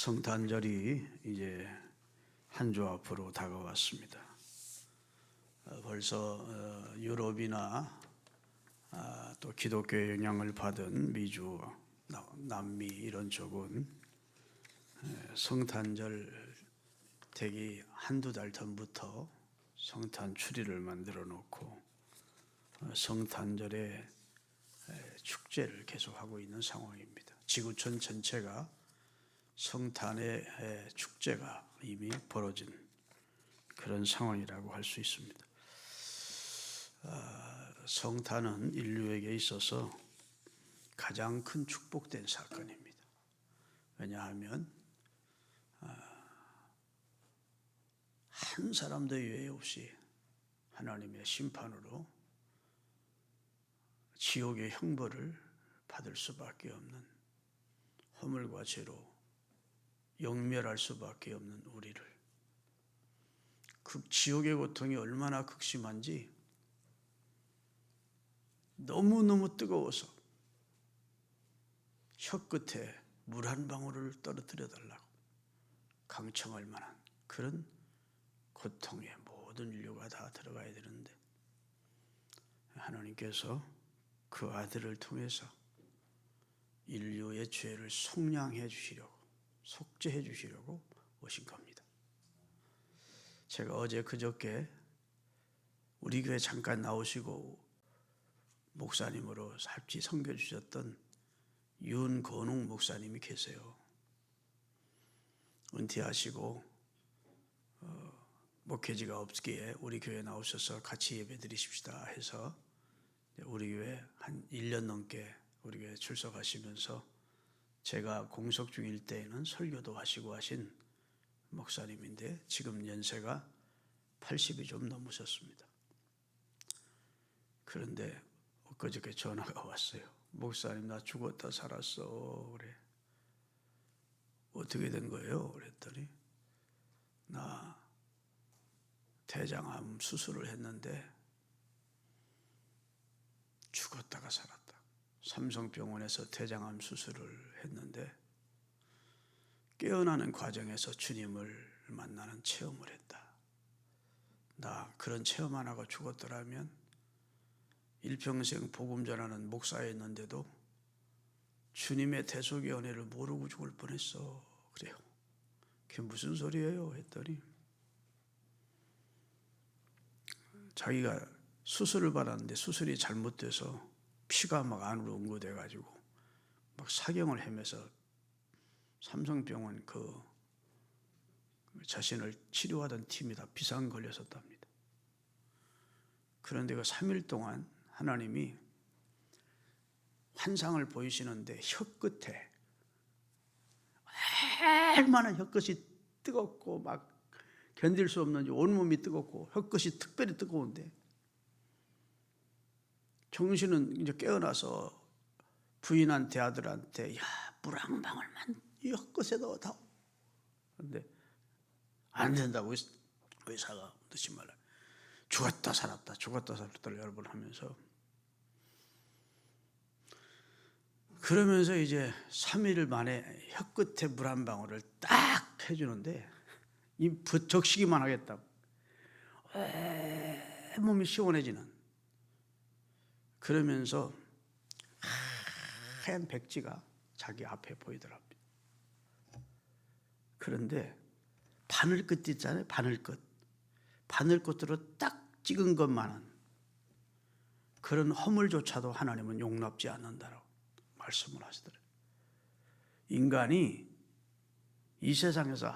성탄절이 이제 한 주 앞으로 다가왔습니다. 벌써 유럽이나 또 기독교의 영향을 받은 미주, 남미 이런 쪽은 성탄절 되기 한두 달 전부터 성탄 추리를 만들어 놓고 성탄절에 축제를 계속하고 있는 상황입니다. 지구촌 전체가 성탄의 축제가 이미 벌어진 그런 상황이라고 할 수 있습니다. 성탄은 인류에게 있어서 가장 큰 축복된 사건입니다. 왜냐하면 한 사람도 예외 없이 하나님의 심판으로 지옥의 형벌을 받을 수밖에 없는, 허물과 죄로 영멸할 수밖에 없는 우리를, 그 지옥의 고통이 얼마나 극심한지 너무너무 뜨거워서 혀끝에 물 한 방울을 떨어뜨려 달라고 강청할 만한 그런 고통에 모든 인류가 다 들어가야 되는데, 하나님께서 그 아들을 통해서 인류의 죄를 속량해 주시려고, 속죄해 주시려고 오신 겁니다. 제가 어제 그저께 우리 교회 잠깐 나오시고 목사님으로 살찌 섬겨 주셨던 윤건웅 목사님이 계세요. 은퇴하시고 목회지가 없기에 우리 교회에 나오셔서 같이 예배 드리십시다 해서 우리 교회 한 1년 넘게 우리 교회에 출석하시면서 제가 공석 중일 때에는 설교도 하시고 하신 목사님인데 지금 연세가 80이 좀 넘으셨습니다. 그런데 엊그저께 전화가 왔어요. 목사님, 나 죽었다 살았어. 그래. 어떻게 된 거예요? 그랬더니 나 대장암 수술을 했는데 죽었다가 살았다. 삼성병원에서 대장암 수술을 했는데 깨어나는 과정에서 주님을 만나는 체험을 했다. 나 그런 체험 안 하고 죽었더라면 일평생 복음 전하는 목사였는데도 주님의 대속의 은혜를 모르고 죽을 뻔했어. 그래요. 그게 무슨 소리예요? 했더니 자기가 수술을 받았는데 수술이 잘못돼서 피가 막 안으로 응고돼가지고 막 사경을 헤매서 삼성병원 그 자신을 치료하던 팀이 다 비상 걸렸었답니다. 그런데 그 3일 동안 하나님이 환상을 보이시는데 혀끝에 얼마나 혀끝이 뜨겁고 막 견딜 수 없는지 온몸이 뜨겁고 혀끝이 특별히 뜨거운데 정신은 이제 깨어나서 부인한테 아들한테 야, 물 한 방울만 이 혀끝에 넣어다오. 그런데 안 된다고 의사가 넣지 말라. 죽었다 살았다 죽었다 살았다를 여러 번 하면서, 그러면서 이제 3일 만에 혀끝에 물 한 방울을 딱 해주는데 이 적시기만 하겠다고 몸이 시원해지는, 그러면서 하얀 백지가 자기 앞에 보이더랍니다. 그런데 바늘끝 있잖아요. 바늘끝으로 딱 찍은 것만은 그런 허물조차도 하나님은 용납지 않는다라고 말씀을 하시더래요. 인간이 이 세상에서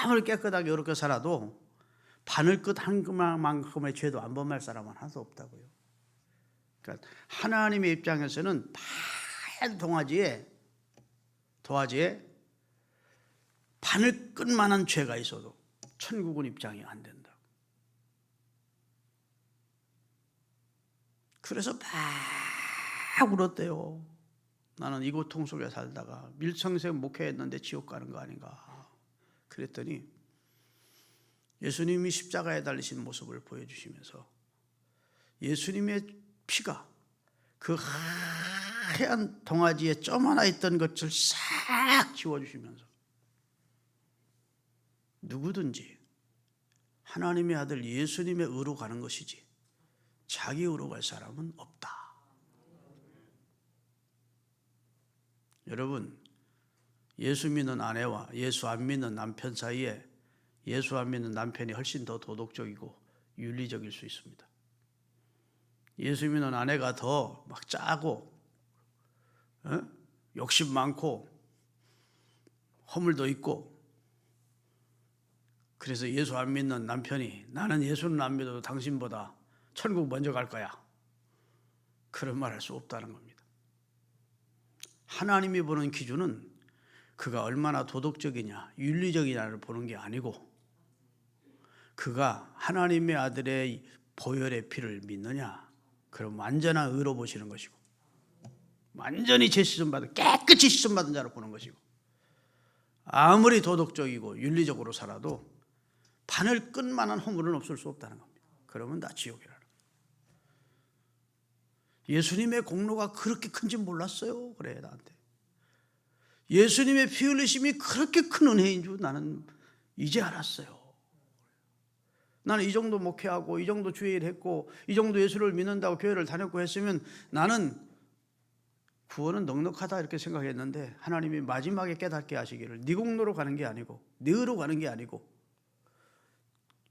아무리 깨끗하게 어렵게 살아도 바늘끝 한 그만큼의 죄도 안 범할 사람은 하나도 없다고요. 그러니까 하나님의 입장에서는 하얀 도화지에 바늘끝만한 죄가 있어도 천국은 입장이 안 된다. 그래서 막 울었대요. 나는 이 고통 속에 살다가 밀성생 목회했는데 지옥 가는 거 아닌가. 그랬더니 예수님이 십자가에 달리신 모습을 보여주시면서 예수님의 피가 그 하얀 동아지에 점 하나 있던 것을 싹 지워주시면서 누구든지 하나님의 아들 예수님의 의로 가는 것이지 자기 의로 갈 사람은 없다. 여러분, 예수 믿는 아내와 예수 안 믿는 남편 사이에 예수 안 믿는 남편이 훨씬 더 도덕적이고 윤리적일 수 있습니다. 예수 믿는 아내가 더 막 짜고 욕심 많고 허물도 있고, 그래서 예수 안 믿는 남편이 나는 예수는 안 믿어도 당신보다 천국 먼저 갈 거야, 그런 말 할 수 없다는 겁니다. 하나님이 보는 기준은 그가 얼마나 도덕적이냐 윤리적이냐를 보는 게 아니고 그가 하나님의 아들의 보혈의 피를 믿느냐, 그럼 완전한 의로 보시는 것이고 완전히 재시전받은 깨끗이 시전받은 자로 보는 것이고, 아무리 도덕적이고 윤리적으로 살아도 바늘 끈만한 허물은 없을 수 없다는 겁니다. 그러면 다 지옥이라는 거예요. 예수님의 공로가 그렇게 큰지 몰랐어요. 그래, 나한테 예수님의 피 흘리심이 그렇게 큰 은혜인 줄 나는 이제 알았어요. 나는 이 정도 목회하고 이 정도 주일 했고 이 정도 예수를 믿는다고 교회를 다녔고 했으면 나는 구원은 넉넉하다 이렇게 생각했는데, 하나님이 마지막에 깨닫게 하시기를 네 공로로 가는 게 아니고 네 의로 가는 게 아니고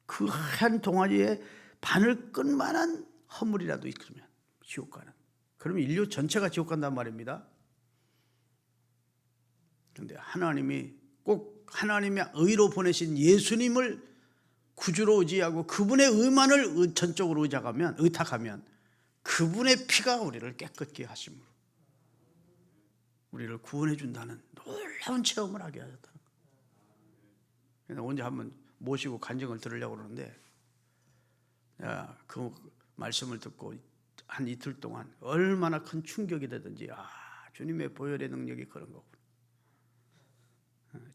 그 한 동아리에 바늘끈만한 허물이라도 있으면 지옥 가는, 그러면 인류 전체가 지옥 간단 말입니다. 그런데 하나님이 꼭 하나님의 의로 보내신 예수님을 구주로 의지하고 그분의 의만을 전적으로 의탁하면 그분의 피가 우리를 깨끗게 하심으로 우리를 구원해 준다는 놀라운 체험을 하게 하셨다는 거예요. 언제 한번 모시고 간증을 들으려고 그러는데, 내가 그 말씀을 듣고 한 이틀 동안 얼마나 큰 충격이 되든지, 주님의 보혈의 능력이 그런 거구나.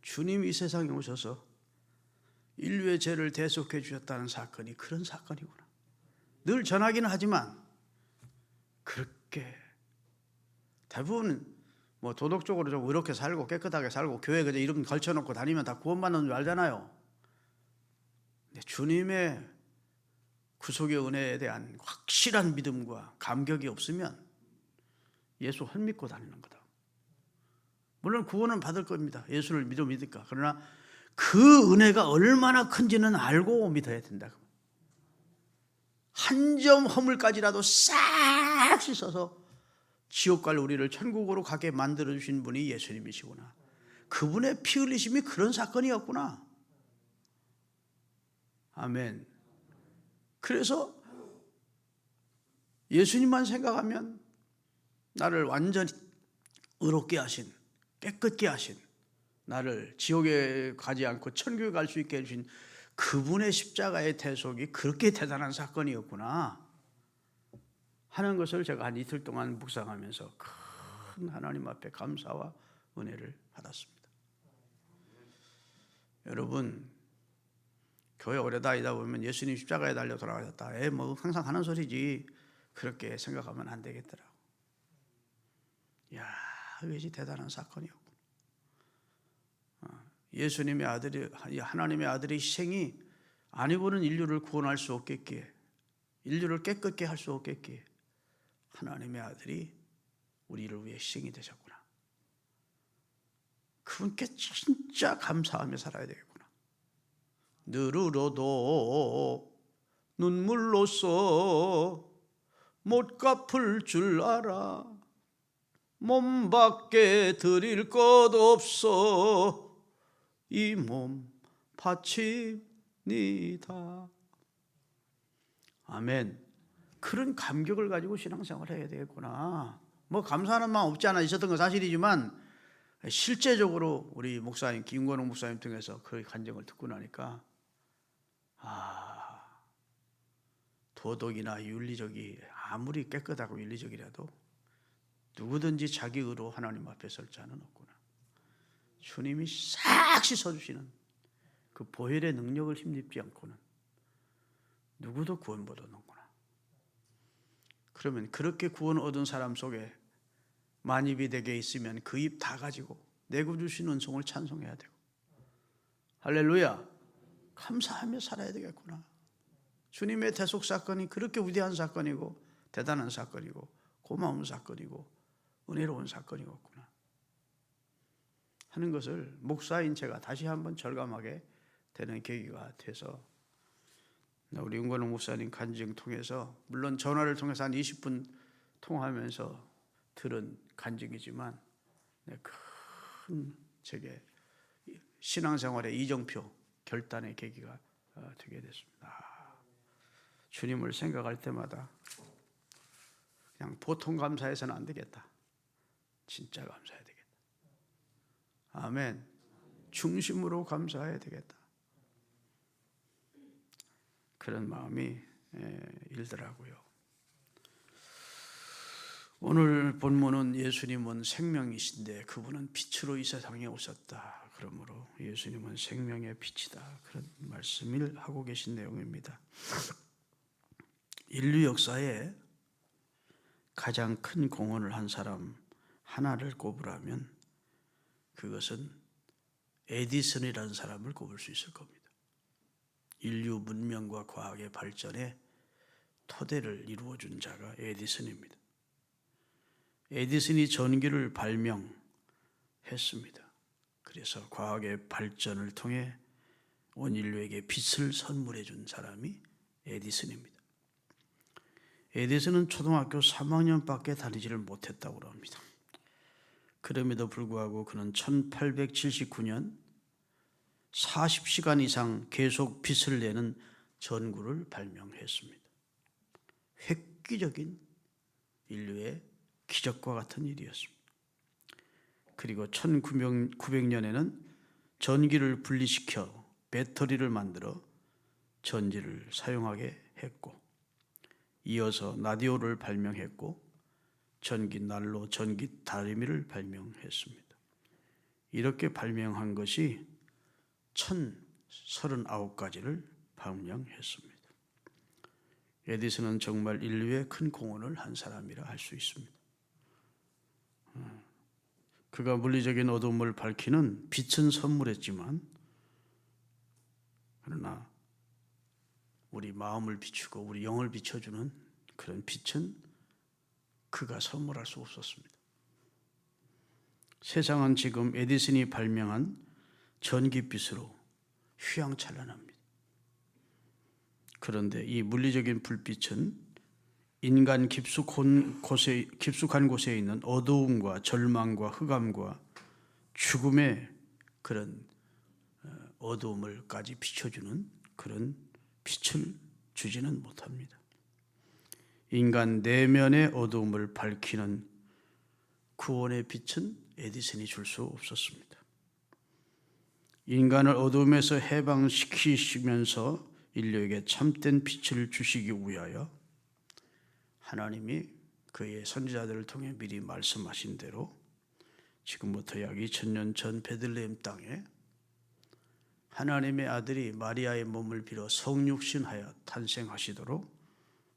주님이 이 세상에 오셔서 인류의 죄를 대속해 주셨다는 사건이 그런 사건이구나. 늘 전하기는 하지만 그렇게 대부분 뭐 도덕적으로 좀 이렇게 살고 깨끗하게 살고 교회 그저 이름 걸쳐놓고 다니면 다 구원받는 줄 알잖아요. 근데 주님의 구속의 은혜에 대한 확실한 믿음과 감격이 없으면 예수 헐믿고 다니는 거다. 물론 구원은 받을 겁니다. 예수를 믿으니까. 그러나 그 은혜가 얼마나 큰지는 알고 믿어야 된다. 한 점 허물까지라도 싹 씻어서 지옥 갈 우리를 천국으로 가게 만들어주신 분이 예수님이시구나. 그분의 피 흘리심이 그런 사건이었구나. 아멘. 그래서 예수님만 생각하면 나를 완전히 의롭게 하신, 깨끗게 하신, 나를 지옥에 가지 않고 천국에 갈 수 있게 해주신 그분의 십자가의 대속이 그렇게 대단한 사건이었구나 하는 것을 제가 한 이틀 동안 묵상하면서 큰 하나님 앞에 감사와 은혜를 받았습니다. 여러분, 교회 오래 다니다 보면 예수님 십자가에 달려 돌아가셨다, 뭐 항상 하는 소리지, 그렇게 생각하면 안 되겠더라고. 이것이 대단한 사건이었고, 예수님의 아들이, 하나님의 아들의 희생이 아니고는 인류를 구원할 수 없겠기에, 인류를 깨끗게 할 수 없겠기에 하나님의 아들이 우리를 위해 희생이 되셨구나. 그분께 진짜 감사하며 살아야 되겠구나. 늘으로도 눈물로써 못 갚을 줄 알아. 몸 밖에 드릴 것 없어 이 몸 바칩니다. 아멘. 그런 감격을 가지고 신앙생활을 해야 되겠구나. 뭐 감사하는 마음 없지 않아 있었던 건 사실이지만 실제적으로 우리 목사님 김건웅 목사님 통해서 그 간증을 듣고 나니까 도덕이나 윤리적이 아무리 깨끗하고 윤리적이라도 누구든지 자기 의로 하나님 앞에 설 자는 없구나. 주님이 싹 씻어주시는 그 보혈의 능력을 힘입지 않고는 누구도 구원 못 얻는구나. 그러면 그렇게 구원 얻은 사람 속에 만입이 되게 있으면 그 입 다 가지고 내 구주 주신 은총을 찬송해야 되고, 할렐루야, 감사하며 살아야 되겠구나. 주님의 대속 사건이 그렇게 위대한 사건이고 대단한 사건이고 고마운 사건이고 은혜로운 사건이었구나 하는 것을 목사인 제가 다시 한번 절감하게 되는 계기가 돼서, 우리 윤건웅 목사님 간증 통해서, 물론 전화를 통해서 한 20분 통화하면서 들은 간증이지만 큰 제게 신앙생활의 이정표 결단의 계기가 되게 됐습니다. 주님을 생각할 때마다 그냥 보통 감사해서는 안 되겠다. 진짜 감사해야 되겠다. 아멘. 중심으로 감사해야 되겠다. 그런 마음이 일더라고요. 오늘 본문은 예수님은 생명이신데 그분은 빛으로 이 세상에 오셨다. 그러므로 예수님은 생명의 빛이다. 그런 말씀을 하고 계신 내용입니다. 인류 역사에 가장 큰 공헌을 한 사람 하나를 꼽으라면 그것은 에디슨이라는 사람을 꼽을 수 있을 겁니다. 인류 문명과 과학의 발전에 토대를 이루어준 자가 에디슨입니다. 에디슨이 전기를 발명했습니다. 그래서 과학의 발전을 통해 온 인류에게 빛을 선물해 준 사람이 에디슨입니다. 에디슨은 초등학교 3학년밖에 다니지를 못했다고 합니다. 그럼에도 불구하고 그는 1879년 40시간 이상 계속 빛을 내는 전구를 발명했습니다. 획기적인 인류의 기적과 같은 일이었습니다. 그리고 1900년에는 전기를 분리시켜 배터리를 만들어 전지를 사용하게 했고, 이어서 라디오를 발명했고 전기 난로, 전기 다리미를 발명했습니다. 이렇게 발명한 것이 1039가지를 발명했습니다. 에디슨은 정말 인류의 큰 공헌을 한 사람이라 할 수 있습니다. 그가 물리적인 어둠을 밝히는 빛은 선물했지만, 그러나 우리 마음을 비추고 우리 영을 비춰주는 그런 빛은 그가 선물할 수 없었습니다. 세상은 지금 에디슨이 발명한 전기빛으로 휘황찬란합니다. 그런데 이 물리적인 불빛은 인간 깊숙한 곳에 있는 어두움과 절망과 흑암과 죽음의 그런 어두움을까지 비춰주는 그런 빛을 주지는 못합니다. 인간 내면의 어두움을 밝히는 구원의 빛은 에디슨이 줄 수 없었습니다. 인간을 어두움에서 해방시키시면서 인류에게 참된 빛을 주시기 위하여 하나님이 그의 선지자들을 통해 미리 말씀하신 대로 지금부터 약 2000년 전 베들레헴 땅에 하나님의 아들이 마리아의 몸을 빌어 성육신하여 탄생하시도록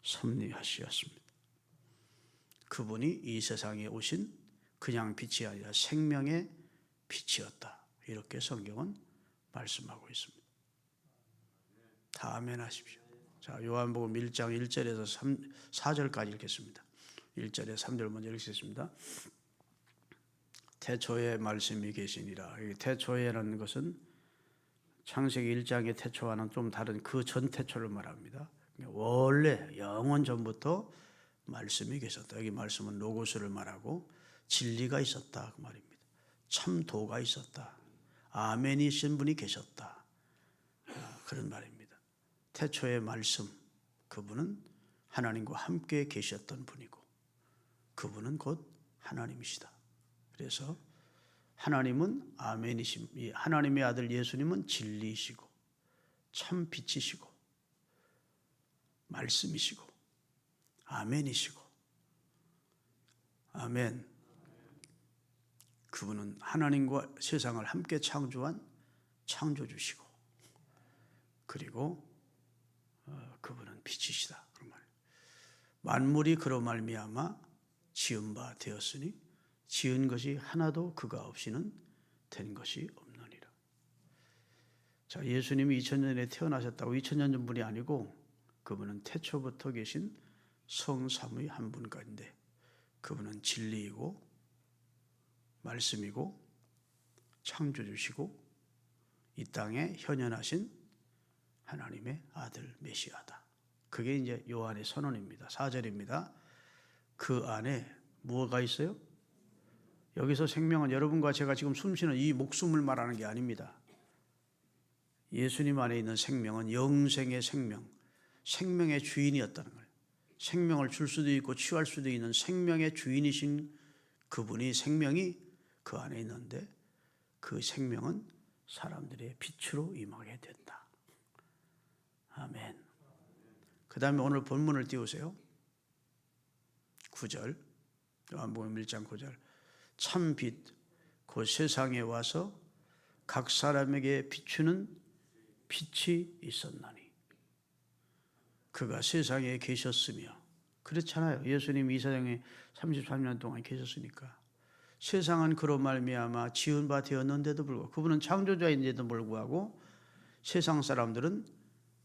섭리하시었습니다. 그분이 이 세상에 오신 그냥 빛이 아니라 생명의 빛이었다. 이렇게 성경은 말씀하고 있습니다. 다 아멘 하십시오. 자, 요한복음 1장 1절에서 4절까지 읽겠습니다. 1절에 3절 먼저 읽겠습니다. 태초에 말씀이 계시니라. 태초에라는 것은 창세기 1장의 태초와는 좀 다른 그 전 태초를 말합니다. 원래 영원 전부터 말씀이 계셨다. 여기 말씀은 로고스를 말하고 진리가 있었다 그 말입니다. 참도가 있었다. 아멘이신 분이 계셨다. 그런 말입니다. 태초의 말씀, 그분은 하나님과 함께 계셨던 분이고 그분은 곧 하나님이시다. 그래서 하나님은 아멘이신, 하나님의 아들 예수님은 진리이시고 참 빛이시고 말씀이시고 아멘이시고 아멘. 그분은 하나님과 세상을 함께 창조한 창조주시고 그리고 그분은 빛이시다. 그런 말. 만물이 그로 말미암아 지은 바 되었으니 지은 것이 하나도 그가 없이는 된 것이 없느니라. 자, 예수님이 2000년에 태어나셨다고 2000년 전분이 아니고 그분은 태초부터 계신 성삼의 한 분 가운데 그분은 진리이고 말씀이고 창조주시고 이 땅에 현현하신 하나님의 아들 메시아다. 그게 이제 요한의 선언입니다. 4절입니다. 그 안에 무엇가 있어요? 여기서 생명은 여러분과 제가 지금 숨쉬는 이 목숨을 말하는 게 아닙니다. 예수님 안에 있는 생명은 영생의 생명, 생명의 주인이었다는 거예요. 생명을 줄 수도 있고 취할 수도 있는 생명의 주인이신 그분이 생명이 그 안에 있는데 그 생명은 사람들의 빛으로 임하게 된다. 아멘. 그 다음에 오늘 본문을 띄우세요. 9절, 요한복음 1장 9절. 참 빛, 그 세상에 와서 각 사람에게 비추는 빛이 있었나니 그가 세상에 계셨으며, 그렇잖아요. 예수님이 이 세상에 33년 동안 계셨으니까 세상은 그로 말미암아 지은 바 되었는데도 불구하고 그분은 창조자인데도 불구하고 세상 사람들은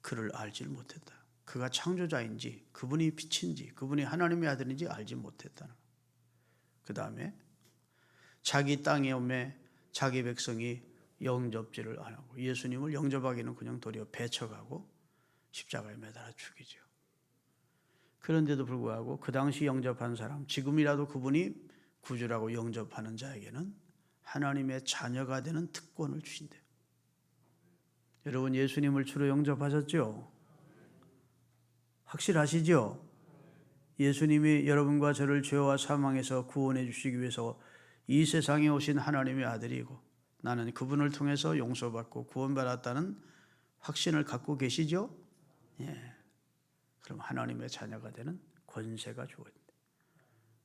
그를 알지 못했다. 그가 창조자인지 그분이 빛인지 그분이 하나님의 아들인지 알지 못했다는. 그 다음에 자기 땅에 오매 자기 백성이 영접지를 안 하고, 예수님을 영접하기는 그냥 도리어 배척하고 십자가에 매달아 죽이죠. 그런데도 불구하고 그 당시 영접한 사람, 지금이라도 그분이 구주라고 영접하는 자에게는 하나님의 자녀가 되는 특권을 주신대요. 여러분 예수님을 주로 영접하셨죠? 확실하시죠? 예수님이 여러분과 저를 죄와 사망에서 구원해 주시기 위해서 이 세상에 오신 하나님의 아들이고 나는 그분을 통해서 용서받고 구원받았다는 확신을 갖고 계시죠? 예. 그럼 하나님의 자녀가 되는 권세가 주어진다.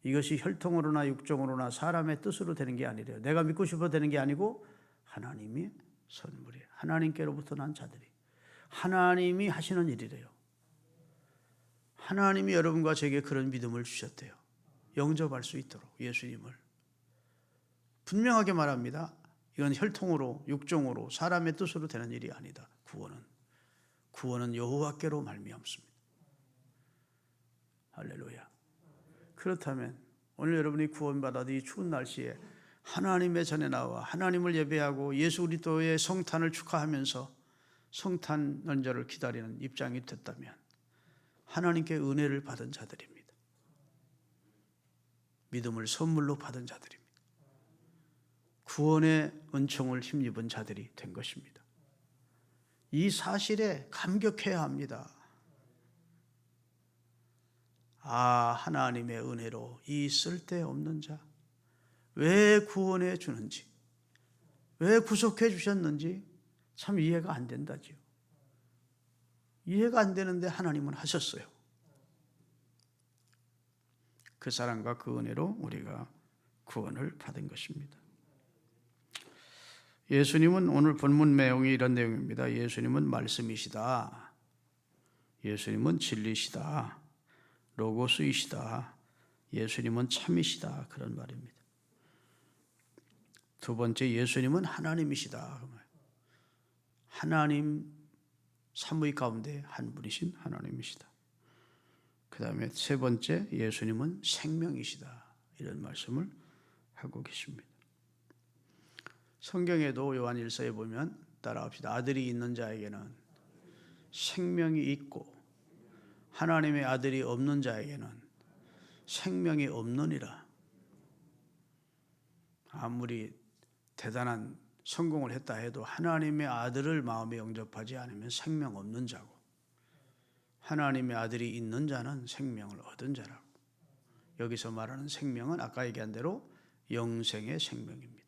이것이 혈통으로나 육종으로나 사람의 뜻으로 되는 게 아니래요. 내가 믿고 싶어 되는 게 아니고 하나님이 선물이에요. 하나님께로부터 난 자들이 하나님이 하시는 일이래요. 하나님이 여러분과 제게 그런 믿음을 주셨대요. 영접할 수 있도록 예수님을. 분명하게 말합니다. 이건 혈통으로 육종으로 사람의 뜻으로 되는 일이 아니다. 구원은 여호와께로 말미암습니다. 할렐루야. 그렇다면 오늘 여러분이 구원받아도 이 추운 날씨에 하나님의 전에 나와 하나님을 예배하고 예수 그리스도의 성탄을 축하하면서 성탄 연절을 기다리는 입장이 됐다면 하나님께 은혜를 받은 자들입니다. 믿음을 선물로 받은 자들입니다. 구원의 은총을 힘입은 자들이 된 것입니다. 이 사실에 감격해야 합니다. 하나님의 은혜로 이 쓸데없는 자, 왜 구원해 주는지, 왜 구속해 주셨는지 참 이해가 안 된다지요. 이해가 안 되는데 하나님은 하셨어요. 그 사랑과 그 은혜로 우리가 구원을 받은 것입니다. 예수님은 오늘 본문 내용이 이런 내용입니다. 예수님은 말씀이시다. 예수님은 진리시다. 로고스이시다. 예수님은 참이시다. 그런 말입니다. 두 번째, 예수님은 하나님이시다. 하나님 삼위 가운데 한 분이신 하나님이시다. 그 다음에 세 번째, 예수님은 생명이시다. 이런 말씀을 하고 계십니다. 성경에도 요한 1서에 보면 따라합시다. 아들이 있는 자에게는 생명이 있고 하나님의 아들이 없는 자에게는 생명이 없느니라. 아무리 대단한 성공을 했다 해도 하나님의 아들을 마음에 영접하지 않으면 생명 없는 자고, 하나님의 아들이 있는 자는 생명을 얻은 자라고. 여기서 말하는 생명은 아까 얘기한 대로 영생의 생명입니다.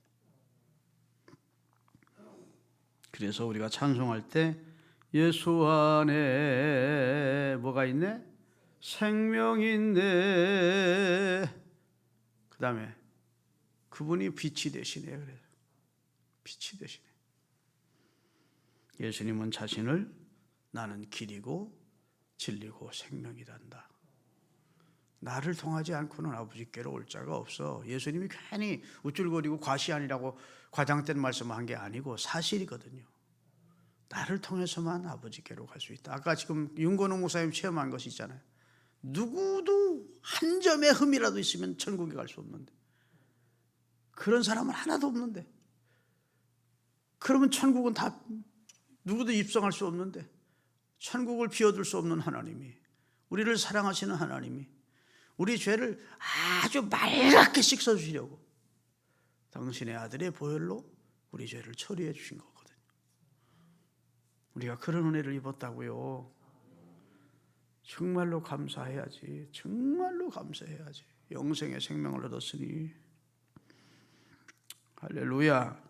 그래서 우리가 찬송할 때 예수 안에 뭐가 있네? 생명이 있네. 그 다음에 그분이 빛이 되시네. 그래서 빛이 되시네. 예수님은 자신을 나는 길이고 진리고 생명이란다. 나를 통하지 않고는 아버지께로 올 자가 없어. 예수님이 괜히 우쭐거리고 과시안이라고 과장된 말씀을 한 게 아니고 사실이거든요. 나를 통해서만 아버지께로 갈 수 있다. 아까 지금 윤건웅 목사님 체험한 것이 있잖아요. 누구도 한 점의 흠이라도 있으면 천국에 갈 수 없는데, 그런 사람은 하나도 없는데, 그러면 천국은 다 누구도 입성할 수 없는데, 천국을 비워둘 수 없는 하나님이, 우리를 사랑하시는 하나님이 우리 죄를 아주 맑게 씻어주시려고 당신의 아들의 보혈로 우리 죄를 처리해 주신 거거든요. 우리가 그런 은혜를 입었다고요. 정말로 감사해야지. 정말로 감사해야지. 영생의 생명을 얻었으니. 할렐루야.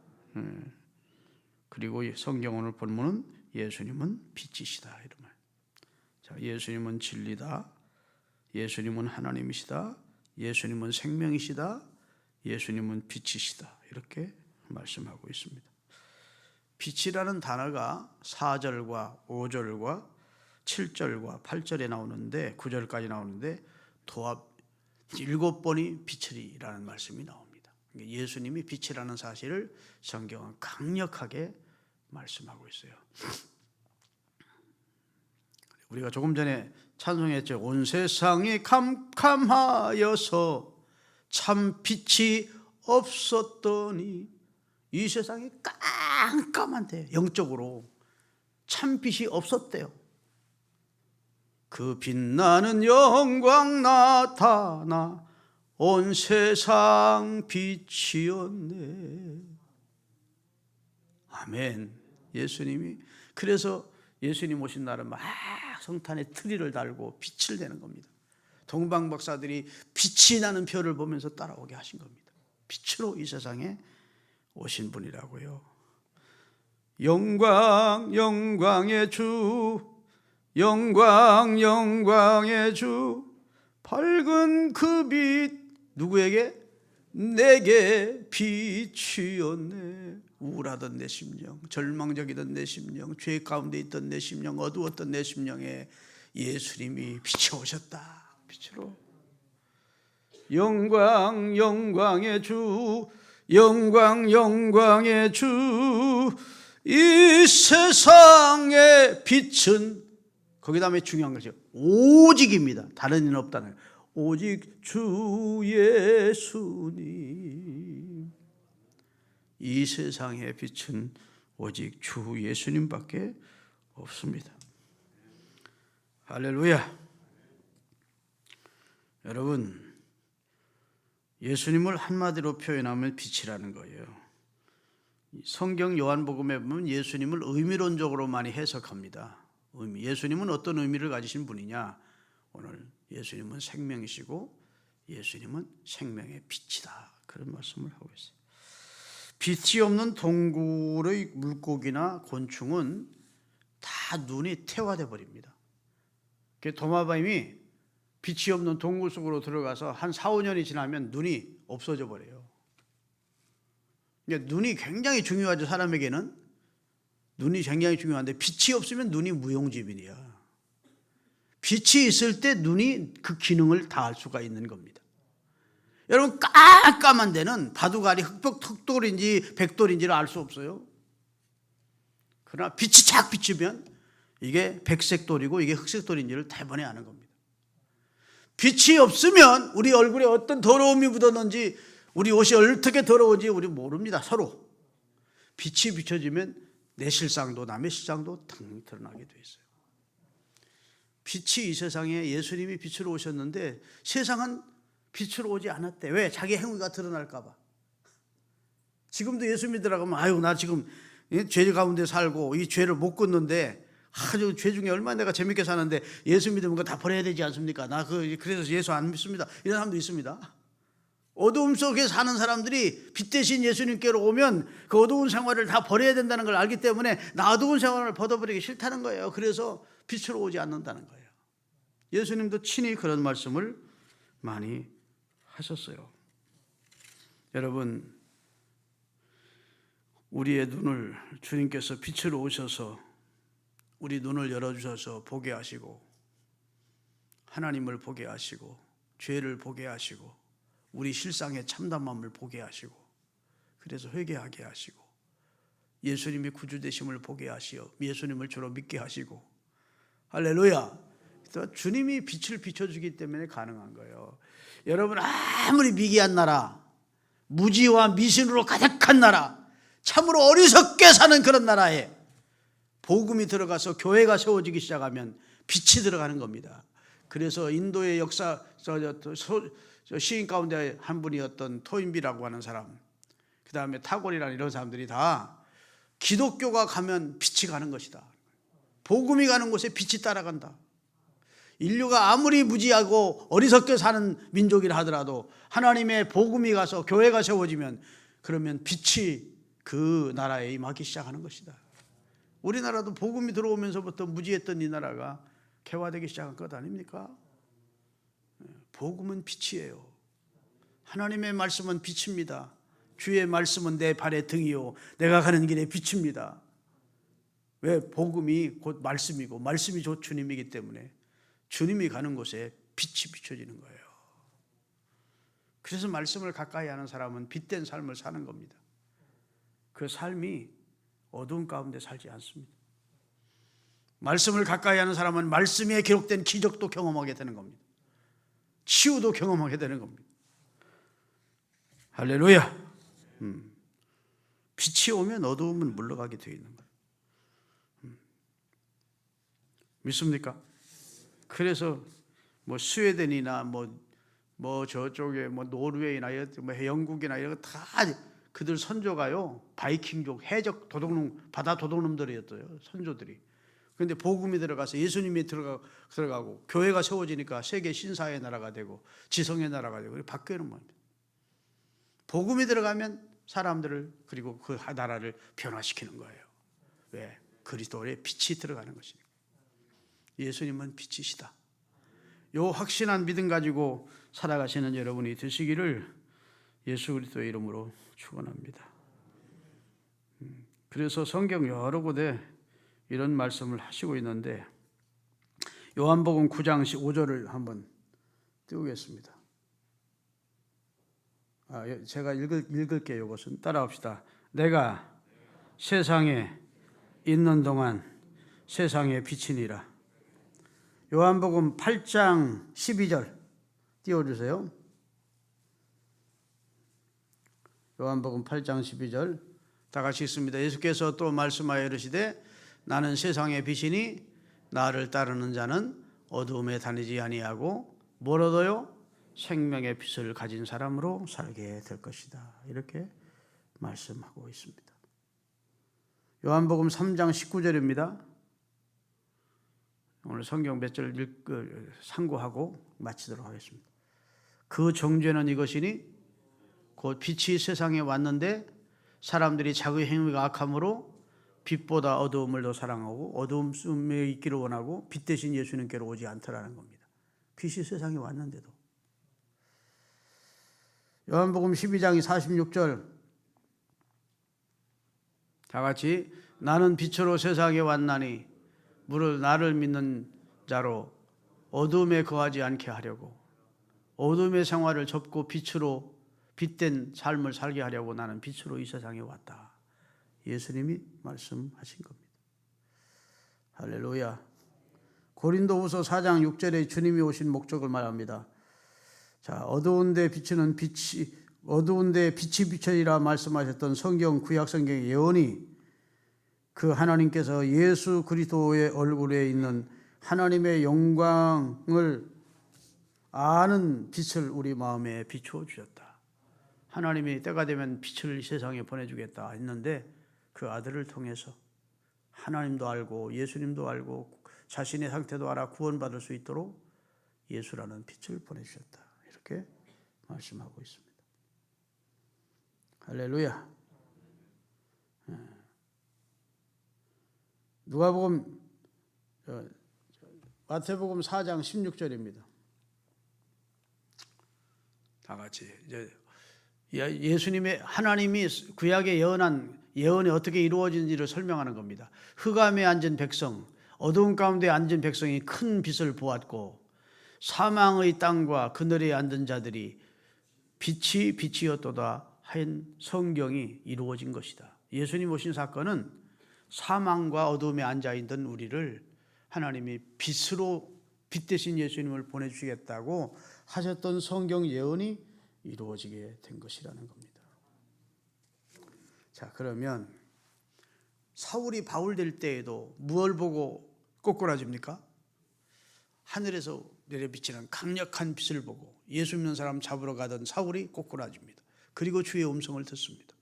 그리고 성경 오늘 본문은 예수님은 빛이시다 이런 말. 자, 예수님은 진리다. 예수님은 하나님이시다. 예수님은 생명이시다. 예수님은 빛이시다. 이렇게 말씀하고 있습니다. 빛이라는 단어가 4절과 5절과 7절과 8절에 나오는데 9절까지 나오는데 도합 7번이 빛이라는 말씀이 나옵니다. 예수님이 빛이라는 사실을 성경은 강력하게 말씀하고 있어요. 우리가 조금 전에 찬송했죠. 온 세상이 캄캄하여서 참 빛이 없었더니, 이 세상이 깜깜한데 영적으로 참 빛이 없었대요. 그 빛나는 영광 나타나 온 세상 빛이었네. 아멘. 예수님이, 그래서 예수님 오신 날은 막 성탄에 트리를 달고 빛을 내는 겁니다. 동방 박사들이 빛이 나는 별을 보면서 따라오게 하신 겁니다. 빛으로 이 세상에 오신 분이라고요. 영광 영광의 주, 영광 영광의 주, 밝은 그 빛 누구에게? 내게 빛이었네. 우울하던 내 심령, 절망적이던 내 심령, 죄 가운데 있던 내 심령, 어두웠던 내 심령에 예수님이 비춰오셨다. 빛으로. 영광 영광의 주, 영광 영광의 주, 이 세상의 빛은, 거기 다음에 중요한 것이 오직입니다. 다른 이는 없다는 거예요. 오직 주 예수님. 이 세상의 빛은 오직 주 예수님밖에 없습니다. 할렐루야. 여러분, 예수님을 한마디로 표현하면 빛이라는 거예요. 성경 요한복음에 보면 예수님을 의미론적으로 많이 해석합니다. 예수님은 어떤 의미를 가지신 분이냐? 오늘 예수님은 생명이시고 예수님은 생명의 빛이다. 그런 말씀을 하고 있어요. 빛이 없는 동굴의 물고기나 곤충은 다 눈이 태화돼 버립니다. 도마뱀이 빛이 없는 동굴 속으로 들어가서 한 4, 5년이 지나면 눈이 없어져 버려요. 눈이 굉장히 중요하죠. 사람에게는 눈이 굉장히 중요한데 빛이 없으면 눈이 무용지물이야. 빛이 있을 때 눈이 그 기능을 다할 수가 있는 겁니다. 여러분, 깜깜한 데는 바둑알이 흑돌인지 백돌인지를 알 수 없어요. 그러나 빛이 착 비치면 이게 백색돌이고 이게 흑색돌인지를 대번에 아는 겁니다. 빛이 없으면 우리 얼굴에 어떤 더러움이 묻었는지, 우리 옷이 어떻게 더러운지 우리 모릅니다. 서로. 빛이 비춰지면 내 실상도 남의 실상도 당연히 드러나게 돼 있어요. 빛이 이 세상에, 예수님이 빛으로 오셨는데 세상은 빛으로 오지 않았대. 왜? 자기 행위가 드러날까 봐. 지금도 예수 믿으라고 하면, 아유 나 지금 죄 가운데 살고 이 죄를 못 끊는데, 아주 죄 중에 얼마나 내가 재밌게 사는데 예수 믿으면 그거 다 버려야 되지 않습니까? 나 그래서 예수 안 믿습니다. 이런 사람도 있습니다. 어두움 속에 사는 사람들이 빛 대신 예수님께로 오면 그 어두운 생활을 다 버려야 된다는 걸 알기 때문에 나 어두운 생활을 벗어버리기 싫다는 거예요. 그래서 빛으로 오지 않는다는 거예요. 예수님도 친히 그런 말씀을 많이 하셨어요. 여러분, 우리의 눈을 주님께서 빛으로 오셔서 우리 눈을 열어주셔서 보게 하시고, 하나님을 보게 하시고 죄를 보게 하시고 우리 실상의 참담함을 보게 하시고 그래서 회개하게 하시고 예수님이 구주 되심을 보게 하시어 예수님을 주로 믿게 하시고 할렐루야. 주님이 빛을 비춰주기 때문에 가능한 거예요. 여러분 아무리 미개한 나라, 무지와 미신으로 가득한 나라, 참으로 어리석게 사는 그런 나라에 복음이 들어가서 교회가 세워지기 시작하면 빛이 들어가는 겁니다. 그래서 인도의 역사 시인 가운데 한 분이었던 토인비라고 하는 사람, 그 다음에 타골이라는 이런 사람들이 다 기독교가 가면 빛이 가는 것이다. 복음이 가는 곳에 빛이 따라간다. 인류가 아무리 무지하고 어리석게 사는 민족이라 하더라도 하나님의 복음이 가서 교회가 세워지면 그러면 빛이 그 나라에 임하기 시작하는 것이다. 우리나라도 복음이 들어오면서부터 무지했던 이 나라가 개화되기 시작한 것 아닙니까? 복음은 빛이에요. 하나님의 말씀은 빛입니다. 주의 말씀은 내 발의 등이요 내가 가는 길에 빛입니다. 왜? 복음이 곧 말씀이고 말씀이 곧 주님이기 때문에 주님이 가는 곳에 빛이 비춰지는 거예요. 그래서 말씀을 가까이 하는 사람은 빛된 삶을 사는 겁니다. 그 삶이 어두운 가운데 살지 않습니다. 말씀을 가까이 하는 사람은 말씀에 기록된 기적도 경험하게 되는 겁니다. 치유도 경험하게 되는 겁니다. 할렐루야. 빛이 오면 어두움은 물러가게 되어 있는 거예요. 믿습니까? 그래서 뭐 스웨덴이나 뭐 저쪽에 뭐 노르웨이나 뭐 영국이나 이런 거 다 그들 선조가요 바이킹족 해적 도둑놈 바다 도둑놈들이었어요. 선조들이. 그런데 복음이 들어가서 예수님이 들어가고 교회가 세워지니까 세계 신사의 나라가 되고 지성의 나라가 되고 바뀌는 겁니다. 복음이 들어가면 사람들을 그리고 그 나라를 변화시키는 거예요. 왜? 그리스도의 빛이 들어가는 것이니까. 예수님은 빛이시다. 요 확신한 믿음 가지고 살아가시는 여러분이 되시기를 예수 그리스도의 이름으로 축원합니다. 그래서 성경 여러 곳에 이런 말씀을 하시고 있는데 요한복음 9장 5절을 한번 띄우겠습니다. 제가 읽을게요. 이것은 따라합시다. 내가 세상에 있는 동안 세상의 빛이니라. 요한복음 8장 12절 띄워주세요. 요한복음 8장 12절 다 같이 읽습니다. 예수께서 또 말씀하여 이르시되 나는 세상의 빛이니 나를 따르는 자는 어두움에 다니지 아니하고 뭘 얻어요? 생명의 빛을 가진 사람으로 살게 될 것이다. 이렇게 말씀하고 있습니다. 요한복음 3장 19절입니다. 오늘 성경 몇 절 상고하고 마치도록 하겠습니다. 그 정죄는 이것이니 곧 빛이 세상에 왔는데 사람들이 자기 행위가 악함으로 빛보다 어두움을 더 사랑하고 어두움에 있기를 원하고 빛 대신 예수님께로 오지 않더라는 겁니다. 빛이 세상에 왔는데도. 요한복음 12장 46절 다 같이 나는 빛으로 세상에 왔나니 무릇 나를 믿는 자로 어두움에 거하지 않게 하려고 어두움의 생활을 접고 빛으로 빛된 삶을 살게 하려고 나는 빛으로 이 세상에 왔다. 예수님이 말씀하신 겁니다. 할렐루야. 고린도후서 4장 6절에 주님이 오신 목적을 말합니다. 자, 어두운데 빛이 비쳐지라 말씀하셨던 성경 구약 성경의 예언이 그 하나님께서 예수 그리스도의 얼굴에 있는 하나님의 영광을 아는 빛을 우리 마음에 비추어 주셨다. 하나님이 때가 되면 빛을 세상에 보내주겠다 했는데 그 아들을 통해서 하나님도 알고 예수님도 알고 자신의 상태도 알아 구원받을 수 있도록 예수라는 빛을 보내주셨다. 이렇게 말씀하고 있습니다. 할렐루야. 누가복음 마태복음 4장 16절입니다. 다 같이 이제 예수님의 하나님이 구약에 예언한 예언이 어떻게 이루어진지를 설명하는 겁니다. 흑암에 앉은 백성, 어두운 가운데 앉은 백성이 큰 빛을 보았고 사망의 땅과 그늘에 앉은 자들이 빛이 빛이었도다 한 성경이 이루어진 것이다. 예수님 오신 사건은 사망과 어둠에 앉아있던 우리를 하나님이 빛으로, 빛 대신 예수님을 보내주시겠다고 하셨던 성경 예언이 이루어지게 된 것이라는 겁니다. 자, 그러면 사울이 바울 될 때에도 무엇을 보고 꼬꾸라집니까? 하늘에서 내려비치는 강력한 빛을 보고 예수 믿는 사람 잡으러 가던 사울이 꼬꾸라집니다. 그리고 주의 음성을 듣습니다.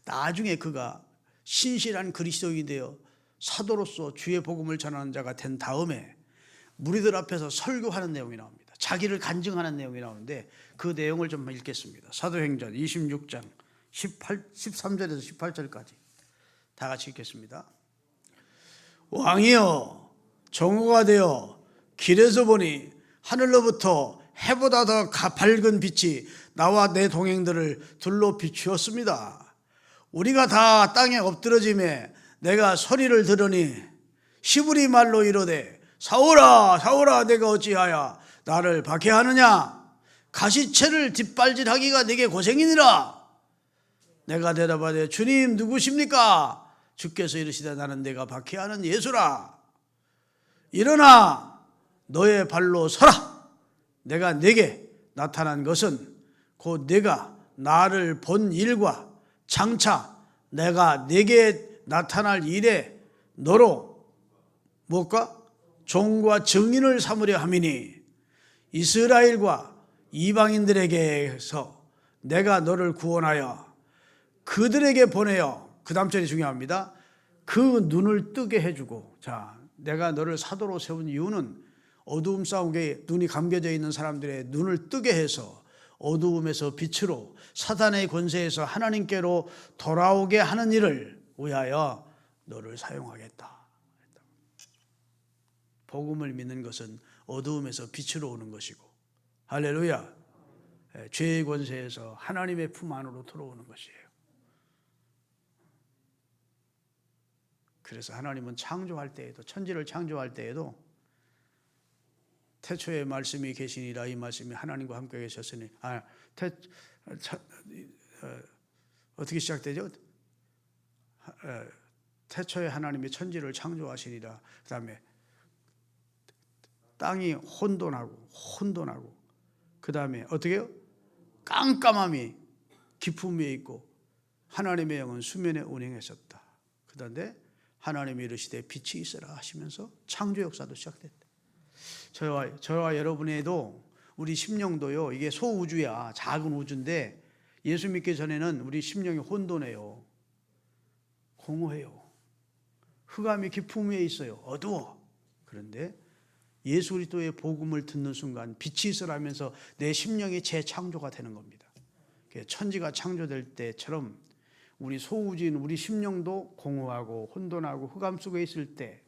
나중에 그가 신실한 그리스도인이 되어 사도로서 주의 복음을 전하는 자가 된 다음에 무리들 앞에서 설교하는 내용이 나옵니다. 자기를 간증하는 내용이 나오는데 그 내용을 좀 읽겠습니다. 사도행전 26장 13절에서 18절까지 다 같이 읽겠습니다. 왕이여, 정오가 되어 길에서 보니 하늘로부터 해보다 더 밝은 빛이 나와 내 동행들을 둘러 비추었습니다. 우리가 다 땅에 엎드러짐에 내가 소리를 들으니 히브리 말로 이르되 사울아 사울아 내가 어찌하여 나를 박해하느냐? 가시채를 뒷발질하기가 내게 고생이니라. 내가 대답하되 주님 누구십니까? 주께서 이르시되 나는 내가 박해하는 예수라. 일어나 너의 발로 서라. 내가 내게 나타난 것은 곧 내가 나를 본 일과 장차 내가 내게 나타날 일에 너로 무엇과 종과 증인을 삼으려 함이니 이스라엘과 이방인들에게서 내가 너를 구원하여 그들에게 보내어, 그 다음 절이 중요합니다. 그 눈을 뜨게 해주고. 자, 내가 너를 사도로 세운 이유는 어두움 속에 눈이 감겨져 있는 사람들의 눈을 뜨게 해서 어두움에서 빛으로 사단의 권세에서 하나님께로 돌아오게 하는 일을 위하여 너를 사용하겠다. 복음을 믿는 것은 어두움에서 빛으로 오는 것이고, 할렐루야, 죄의 권세에서 하나님의 품 안으로 들어오는 것이에요. 그래서 하나님은 창조할 때에도, 천지를 창조할 때에도 태초에 말씀이 계시니라, 이 말씀이 하나님과 함께 계셨으니, 어떻게 시작되죠? 태초에 하나님이 천지를 창조하시니라. 그 다음에 땅이 혼돈하고 그 다음에 어떻게 해요? 깜깜함이 깊음 위에 있고 하나님의 영은 수면에 운행했었다. 그런데 하나님이 이르시되 빛이 있어라 하시면서 창조 역사도 시작됐다. 저와 여러분에도 우리 심령도요, 이게 소우주야, 작은 우주인데 예수 믿기 전에는 우리 심령이 혼돈해요. 공허해요. 흑암이 깊음 위에 있어요. 어두워. 그런데 예수 그리스도의 복음을 듣는 순간 빛이 있으라면서 내 심령이 재창조가 되는 겁니다. 천지가 창조될 때처럼 우리 소우주인 우리 심령도 공허하고 혼돈하고 흑암 속에 있을 때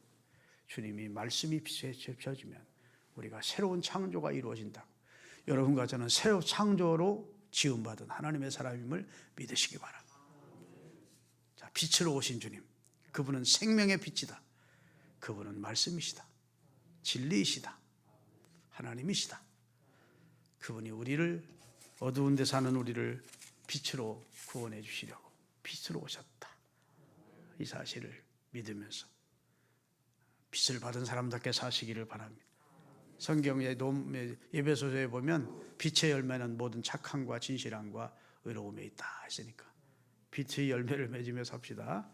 주님이 말씀이 빛에 비춰지면 우리가 새로운 창조가 이루어진다. 여러분과 저는 새로 창조로 지음받은 하나님의 사람임을 믿으시기 바랍니다. 자, 빛으로 오신 주님, 그분은 생명의 빛이다. 그분은 말씀이시다. 진리이시다. 하나님이시다. 그분이 우리를, 어두운 데 사는 우리를 빛으로 구원해 주시려고 빛으로 오셨다. 이 사실을 믿으면서 빛을 받은 사람답게 사시기를 바랍니다. 성경의 에베소서에 보면 빛의 열매는 모든 착함과 진실함과 의로움에 있다 했으니까 빛의 열매를 맺으며 삽시다.